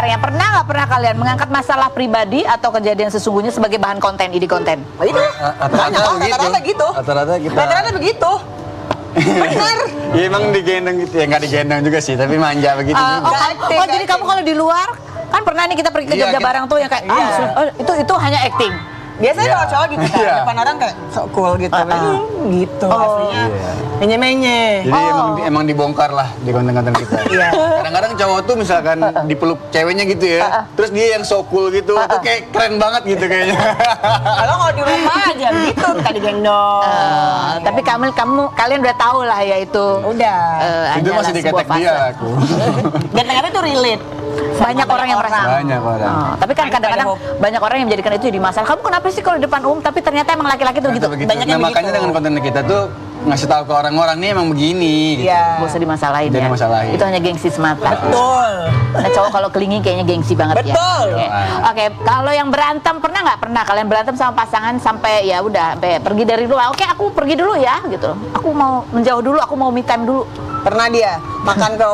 sebenarnya pernah nggak pernah kalian mengangkat masalah pribadi atau kejadian sesungguhnya sebagai bahan konten, ide konten? Itu rata-rata gitu. Rata-rata begitu. Benar. Ya emang digendong gitu ya, nggak digendong juga sih, tapi manja begitu juga. Jadi kamu kalau di luar kan pernah nih kita pergi ke Jogja bareng tuh yang kayak itu hanya acting. Biasanya kalau cowok gitu kan, depan orang kayak sok cool gitu. Gitu aslinya. Menye-menye. Jadi emang dibongkar lah di konten-konten kita. Kadang-kadang cowok tuh misalkan dipeluk ceweknya gitu ya, terus dia yang so cool gitu, tuh kayak keren banget gitu kayaknya. Kalau di rumah aja gitu, kita digendong. Tapi kalian udah tahu lah ya itu. Udah. Itu masih diketek dia aku. Dan ternyata itu relate. Banyak orang yang merasa. Banyak orang. Tapi kan kadang-kadang banyak orang yang menjadikan itu jadi masalah. Kamu kenapa sih kalau di depan umum? Tapi ternyata emang laki-laki tuh gitu. Banyak yang makanya dengan konten kita tuh ngasih tahu ke orang-orang nih emang begini. Gitu. Gak usah dimasalahin ya. Itu hanya gengsi semata. Betul. Nah, cowok kalau kelingi kayaknya gengsi banget ya. Betul. Oke, kalau yang berantem pernah nggak? Pernah kalian berantem sama pasangan sampai ya udah pergi dari rumah. Oke, aku pergi dulu ya gitu. Aku mau menjauh dulu, aku mau me time dulu. Pernah dia makan ke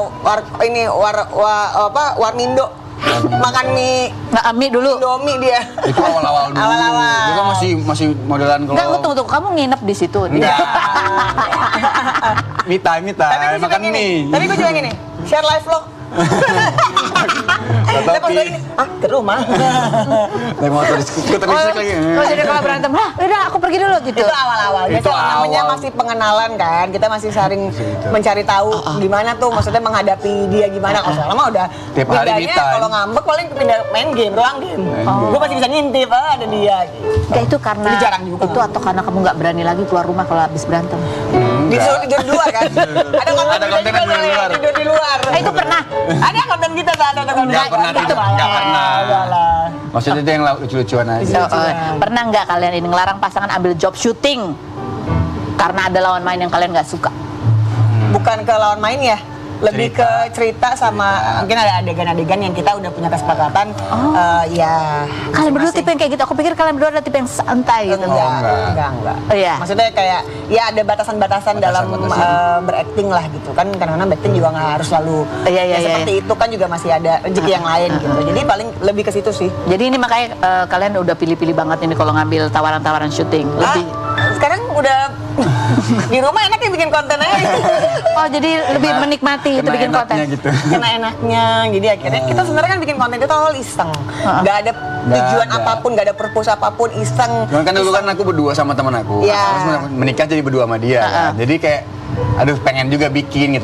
Warmindo. Makan mie dulu. Indomie dia. Itu awal-awal dulu. Awal-awal. Itu kan masih modelan kalau. Enggak, tunggu. Kamu nginep di situ. Enggak. Me time, makan mie. Tapi gue juga gini, share live vlog. Tapi ke rumah. naik motor skuter listrik lagi. Jadi kalau berantem, udah aku pergi dulu gitu. Itu awal-awal. Biasa namanya masih pengenalan kan. Kita masih saling mencari tahu gimana tuh, maksudnya menghadapi dia gimana. Kalau selama udah tiap hari kita. Kalau ngambek paling pindah main game, ruang game. Gue masih bisa ngintip, ada dia. Enggak, itu karena jadi jarang juga. Itu atau karena kamu nggak berani lagi keluar rumah kalau habis berantem? Disuruh tidur di luar kan? Ada konten di luar. Tidur di luar. Itu pernah. Ada konten kita ada konten. Nggak pernah. Maksudnya itu yang lucu-lucuan aja. Pernah nggak kalian ini ngelarang pasangan ambil job syuting karena ada lawan main yang kalian nggak suka? Bukan ke lawan main ya, lebih ke cerita sama mungkin ada adegan-adegan yang kita udah punya kesepakatan. Ya. Kalian berdua tipe yang kayak gitu? Aku pikir kalian berdua ada tipe yang santai gitu. Enggak. Oh, iya. Maksudnya kayak ya ada batasan-batasan dalam berakting lah gitu kan. Kadang-kadang berakting juga nggak harus selalu seperti itu kan, juga masih ada rezeki yang lain gitu. Jadi paling lebih ke situ sih. Jadi ini makanya kalian udah pilih-pilih banget ini kalau ngambil tawaran-tawaran syuting. Lebih. Sekarang udah di rumah enaknya bikin konten aja. Oh, jadi lebih menikmati itu bikin konten. Gitu. Kena enaknya. Jadi akhirnya kita sebenarnya kan bikin konten itu awal iseng. Nggak ada tujuan apapun, nggak ada purpose apapun, iseng. Cuman kan dulu kan aku berdua sama teman aku. Terus menikah jadi berdua sama dia. Jadi kayak aduh pengen juga bikin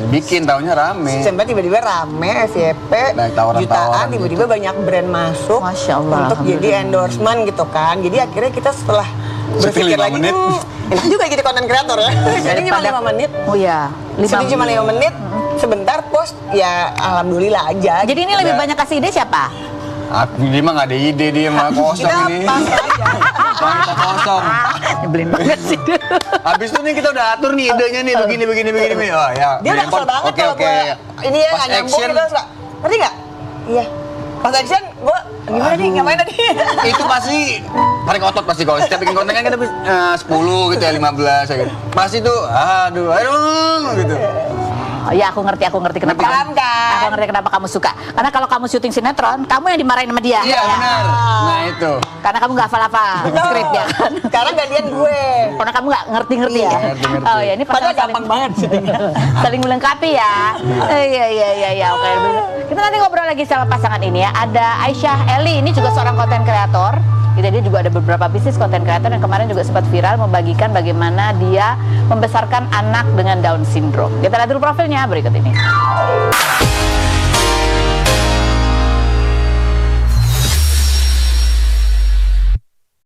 taunya rame. Sampai tiba-tiba rame, FYP, jutaan, tiba-tiba banyak brand masuk. Masya Allah, untuk jadi endorsement gitu kan. Jadi akhirnya kita setelah berpikir lagi, enak juga jadi konten kreator ya. Jadi cuma 5 menit. Oh iya, cuma 5 menit, sebentar post, ya alhamdulillah aja. Jadi ini lebih banyak kasih ide siapa? Aku dia mah nggak ada ide, dia mah kosong ini. Kita pas aja. Kita kosong. Nyebelin banget sih. Habis itu nih kita udah atur nih idenya nih begini. Oh ya. Dia udah kesel banget kalau gue ini ya nggak nyambung gitu, ngerti nggak? Iya. Pas action, gue gimana nih, ngapain tadi? Itu pasti tarik otot pasti kalau setiap bikin konten kan kita 10 gitu ya, 15 ya gitu. Pasti tuh, aduh gitu. Oh ya, aku ngerti kenapa aku ngerti kenapa kamu suka. Karena kalau kamu syuting sinetron, kamu yang dimarahin sama dia. Iya benar. Nah itu. Karena kamu nggak hafal-hafal skripnya kan. Sekarang gantian gue. Karena kamu nggak ngerti-ngerti ya. Oh ya, ini padahal gampang banget syutingnya. Saling melengkapi ya. Iya, oke. Kita nanti ngobrol lagi sama pasangan ini ya. Ada Aisyah Eli, ini juga seorang konten kreator. Dia juga ada beberapa bisnis konten kreator yang kemarin juga sempat viral membagikan bagaimana dia membesarkan anak dengan Down syndrome. Kita lihat dulu profilnya berikut ini.